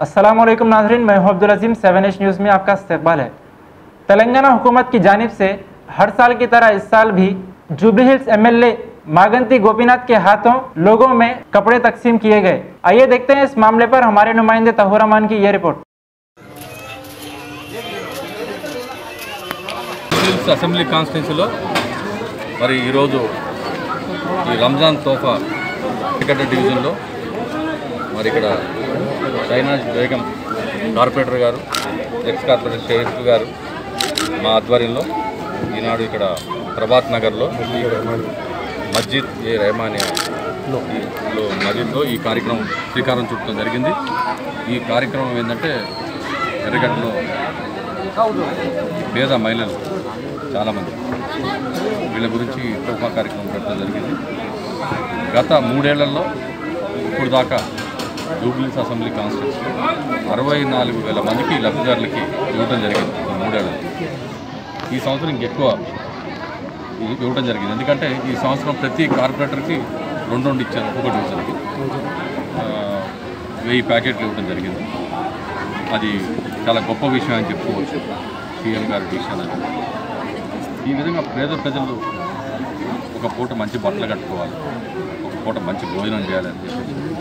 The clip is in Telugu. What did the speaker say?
अस्सलाम वालेकुम नाज़रीन, मैं हूं अब्दुल अजीम। 7H न्यूज़ में आपका इस्तकबाल है। तेलंगाना हुकूमत की जानिब से हर साल की तरह इस साल भी जुबली हिल्स MLA मागंती गोपीनाथ के हाथों लोगों में कपड़े तकसीम किए गए। आइए देखते हैं इस मामले पर हमारे नुमाइंदे तहूर रहमान की यह रिपोर्ट। అసెంబ్లీ కాన్స్టిట్యున్సీలో మరి ఈరోజు ఈ రంజాన్ తోఫా టికెట్ డివిజన్లో మరి ఇక్కడ షైనాజ్ బేగం కార్పొరేటర్ గారు, ఎక్స్ కార్పొరేటర్ షరీఫ్ గారు మా ఆధ్వర్యంలో ఈనాడు ఇక్కడ ప్రభాత్ నగర్లో మస్జిద్ ఏ రెహమానియాలో మస్జిద్లో ఈ కార్యక్రమం శ్రీకారం చుట్టడం జరిగింది. ఈ కార్యక్రమం ఏంటంటే ఎర్రగడ్డలో పేద మహిళలు చాలామంది వీళ్ళ గురించి తోఫా కార్యక్రమం పెట్టడం జరిగింది. గత 3 ఏళ్లలో ఇప్పుడు దాకా జూబ్లీ హిల్స్ అసెంబ్లీ కాన్స్టిట్యూన్సీలో 64,000 మందికి లబ్ధిదారులకి ఇవ్వడం జరిగింది 3 ఏళ్ళలో. ఈ సంవత్సరం ఇంకెక్కువ ఇవ్వడం జరిగింది. ఎందుకంటే ఈ సంవత్సరం ప్రతి కార్పొరేటర్కి 2 ఇచ్చారు. ఒక డివిజన్కి 1000 ప్యాకెట్లు ఇవ్వడం జరిగింది. అది చాలా గొప్ప విషయం అని చెప్పుకోవచ్చు. సీఎం గారి డిసిషన్ అని. ఈ విధంగా పేద ప్రజలు ఒక పూట మంచి బట్టలు కట్టుకోవాలి, ఒక పూట మంచి భోజనం చేయాలని చెప్పేసి